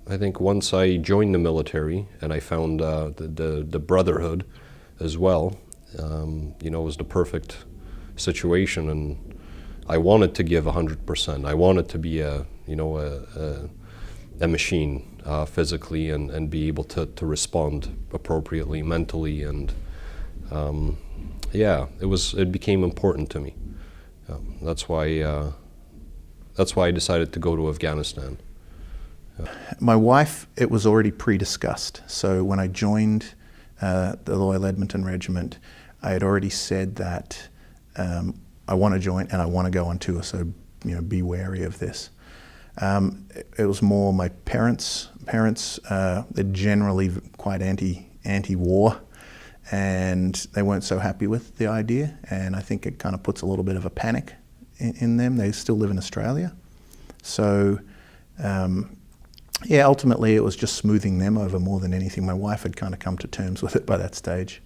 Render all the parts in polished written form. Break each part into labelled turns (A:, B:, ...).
A: I think once I joined the military and I found the brotherhood as well, you know, it was the perfect situation, and I wanted to give 100%. I wanted to be a machine physically and be able to respond appropriately mentally, and yeah, it became important to me. That's why I decided to go to Afghanistan.
B: My wife, it was already pre-discussed. So when I joined the Loyal Edmonton Regiment, I had already said that I want to join and I want to go on tour, so be wary of this. It was more my parents. They're generally quite anti-war, and they weren't so happy with the idea, and I think it kind of puts a little bit of a panic in them. They still live in Australia. So yeah, ultimately it was just smoothing them over more than anything. My wife had kind of come to terms with it by that stage.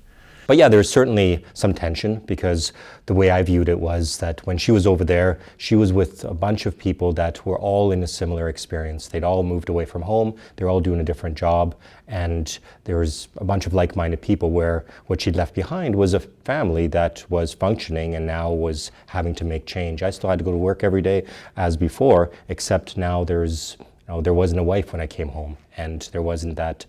C: But yeah, there's certainly some tension, because the way I viewed it was that when she was over there, she was with a bunch of people that were all in a similar experience. They'd all moved away from home, they're all doing a different job, and there was a bunch of like-minded people where what she'd left behind was a family that was functioning and now was having to make change. I still had to go to work every day as before, except now there wasn't a wife when I came home, and there wasn't that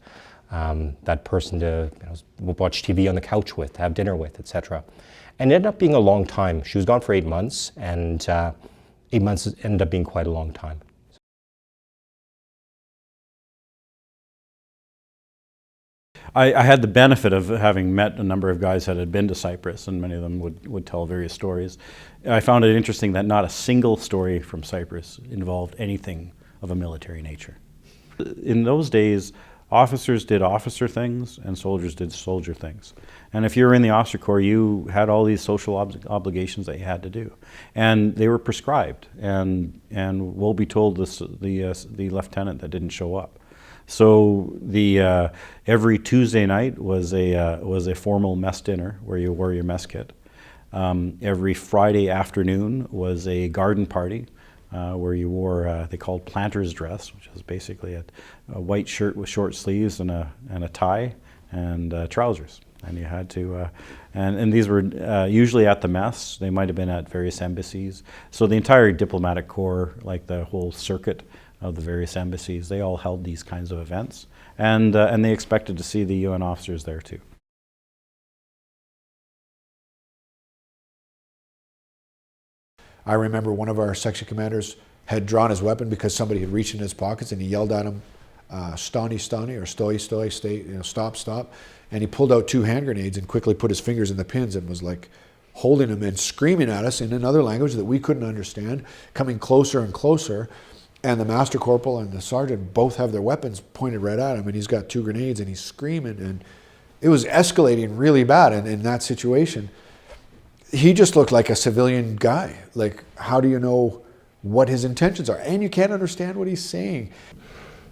C: person to watch TV on the couch with, have dinner with, etc. And it ended up being a long time. She was gone for 8 months, and 8 months ended up being quite a long time.
D: I had the benefit of having met a number of guys that had been to Cyprus, and many of them would tell various stories. I found it interesting that not a single story from Cyprus involved anything of a military nature. In those days, officers did officer things and soldiers did soldier things. And if you were in the officer corps, you had all these social obligations that you had to do. And they were prescribed. And we'll be told the lieutenant that didn't show up. So every Tuesday night was a formal mess dinner where you wore your mess kit. Every Friday afternoon was a garden party, where you wore, they called planter's dress, which is basically a white shirt with short sleeves and a tie and trousers. And you had to, and these were usually at the mess. They might have been at various embassies. So the entire diplomatic corps, like the whole circuit of the various embassies, they all held these kinds of events. And they expected to see the UN officers there too.
E: I remember one of our section commanders had drawn his weapon because somebody had reached in his pockets, and he yelled at him, "Stani, stani," or "Stoi, stoi," stay, stop, stop. And he pulled out 2 hand grenades and quickly put his fingers in the pins and was like holding them and screaming at us in another language that we couldn't understand, coming closer and closer. And the master corporal and the sergeant both have their weapons pointed right at him, and he's got 2 grenades and he's screaming, and it was escalating really bad in that situation. He just looked like a civilian guy. Like, how do you know what his intentions are? And you can't understand what he's saying.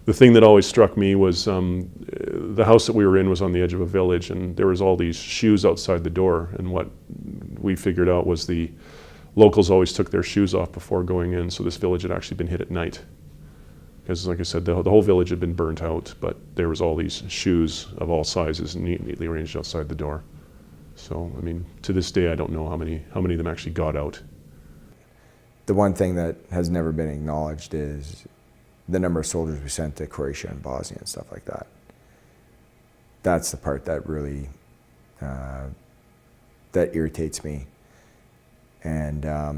F: The thing that always struck me was the house that we were in was on the edge of a village, and there was all these shoes outside the door, and what we figured out was the locals always took their shoes off before going in, so this village had actually been hit at night. Because like I said, the whole village had been burnt out, but there was all these shoes of all sizes neatly arranged outside the door. So, I mean, to this day, I don't know how many of them actually got out.
G: The one thing that has never been acknowledged is the number of soldiers we sent to Croatia and Bosnia and stuff like that. That's the part that really, that irritates me. And I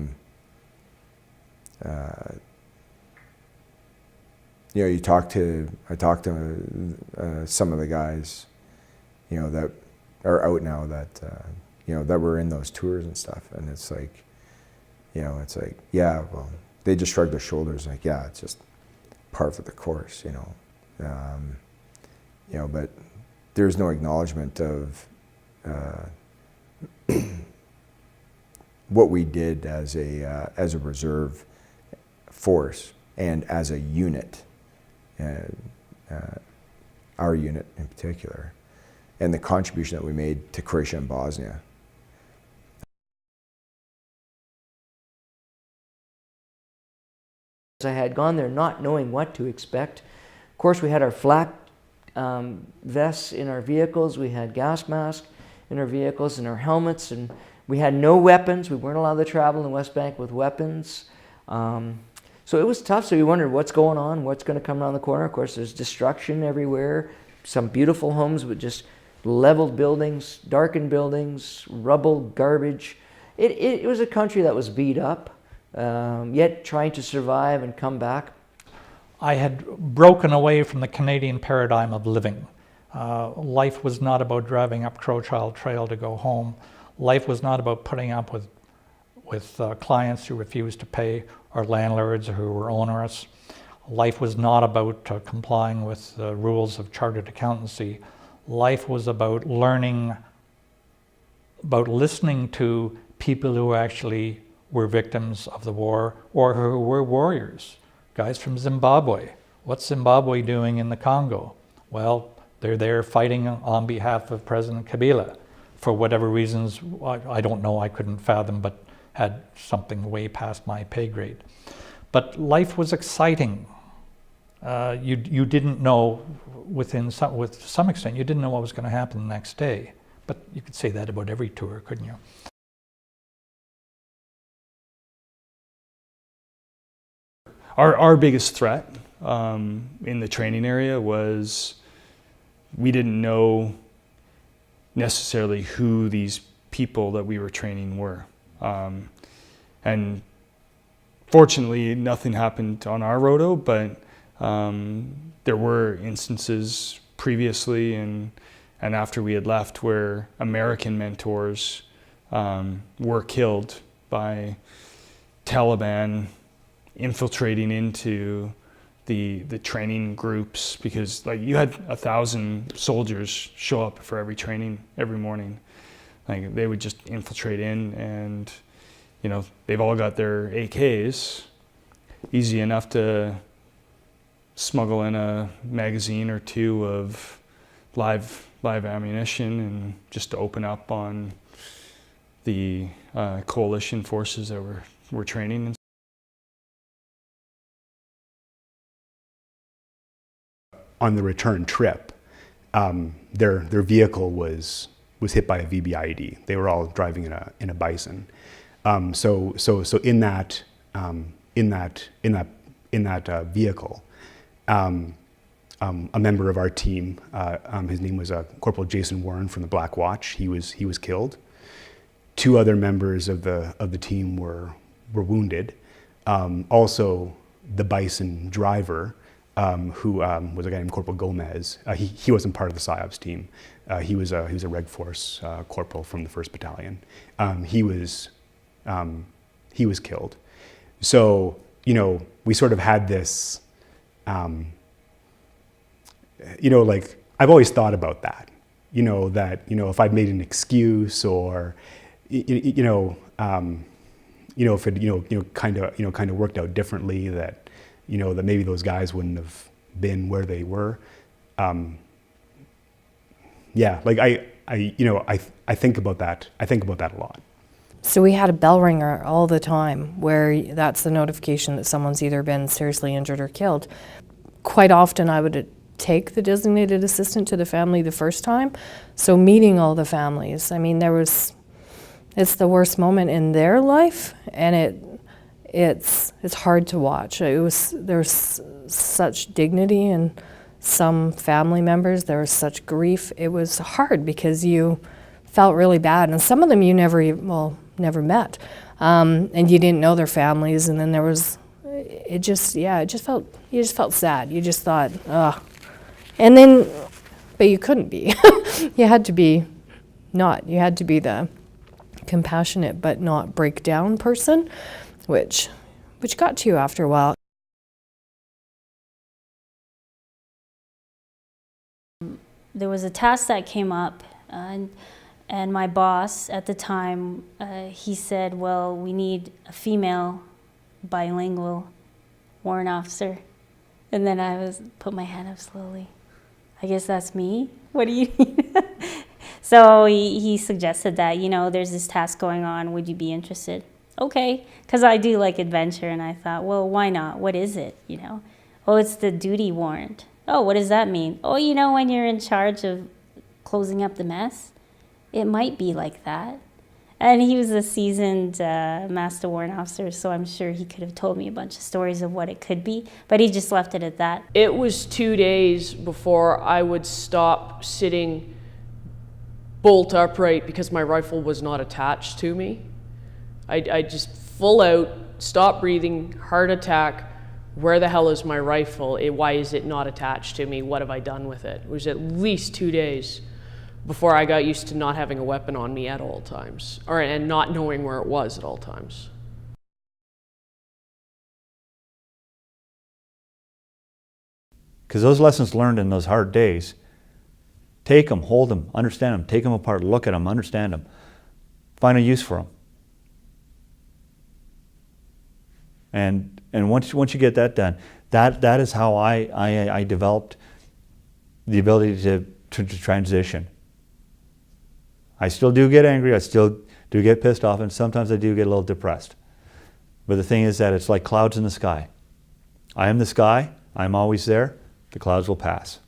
G: talked to some of the guys, that are out now that, that were in those tours and stuff. And it's like, yeah, well, they just shrugged their shoulders like, yeah, it's just par for the course, but there's no acknowledgement of what we did as a reserve force and as a unit, our unit in particular, and the contribution that we made to Croatia and Bosnia.
H: I had gone there not knowing what to expect, course, we had our flak vests in our vehicles, we had gas masks in our vehicles and our helmets, and we had no weapons. We weren't allowed to travel in the West Bank with weapons. So it was tough. So you wondered what's going on, what's going to come around the corner. Of course, there's destruction everywhere. Some beautiful homes with just leveled buildings, darkened buildings, rubble, garbage. It was a country that was beat up, yet trying to survive and come back.
I: I had broken away from the Canadian paradigm of living. Life was not about driving up Crowchild Trail to go home. Life was not about putting up with clients who refused to pay or landlords who were onerous. Life was not about complying with the rules of chartered accountancy. Life was about learning, about listening to people who actually were victims of the war or who were warriors. Guys from Zimbabwe. What's Zimbabwe doing in the Congo? Well, they're there fighting on behalf of President Kabila for whatever reasons. I don't know, I couldn't fathom, but had something way past my pay grade. But life was exciting. You didn't know, with some extent, you didn't know what was going to happen the next day. But you could say that about every tour, couldn't you?
J: Our biggest threat in the training area was we didn't know necessarily who these people that we were training were. And fortunately, nothing happened on our roto, but there were instances previously and after we had left where American mentors were killed by Taliban infiltrating into the training groups, because like you had 1,000 soldiers show up for every training every morning. Like they would just infiltrate in, and you know they've all got their AKs. Easy enough to smuggle in a magazine or two of live ammunition and just to open up on the coalition forces that were training.
K: On the return trip, their vehicle was hit by a VBIED. They were all driving in a Bison. So in that vehicle, a member of our team, his name was Corporal Jason Warren from the Black Watch. He was killed. 2 other members of the team were wounded. Also, the Bison driver, who was a guy named Corporal Gomez. He wasn't part of the PSYOPs team. He was a Reg Force corporal from the 1st Battalion. He was killed. So we sort of had this. Like I've always thought about that. That if I'd made an excuse or if it kind of worked out differently, that that maybe those guys wouldn't have been where they were. Like I think about that. I think about that a lot.
L: So we had a bell ringer all the time where that's the notification that someone's either been seriously injured or killed. Quite often I would take the designated assistant to the family the first time. So meeting all the families, I mean, it's the worst moment in their life, and it's hard to watch. There's such dignity in some family members. There was such grief. It was hard because you felt really bad, and some of them you never met, and you didn't know their families. And then you just felt sad. You just thought, ugh. And then, but you couldn't be. You had to be the compassionate but not break down person, which got to you after a while.
M: There was a task that came up, and my boss at the time, he said, well, we need a female bilingual warrant officer. And then I put my hand up slowly. I guess that's me? What do you need? So he suggested that, there's this task going on, would you be interested? Okay, because I do like adventure, and I thought, well, why not? What is it, Oh, it's the duty warrant. Oh, what does that mean? Oh, you know, when you're in charge of closing up the mess, it might be like that. And he was a seasoned master warrant officer, so I'm sure he could have told me a bunch of stories of what it could be, but he just left it at that.
N: It was 2 days before I would stop sitting bolt upright because my rifle was not attached to me. I just full out, stop breathing, heart attack. Where the hell is my rifle? Why is it not attached to me? What have I done with it? It was at least 2 days before I got used to not having a weapon on me at all times, and not knowing where it was at all times.
O: Because those lessons learned in those hard days, take them, hold them, understand them, take them apart, look at them, understand them, find a use for them. And once you get that done, that is how I developed the ability to transition. I still do get angry, I still do get pissed off, and sometimes I do get a little depressed. But the thing is that it's like clouds in the sky. I am the sky, I'm always there, the clouds will pass.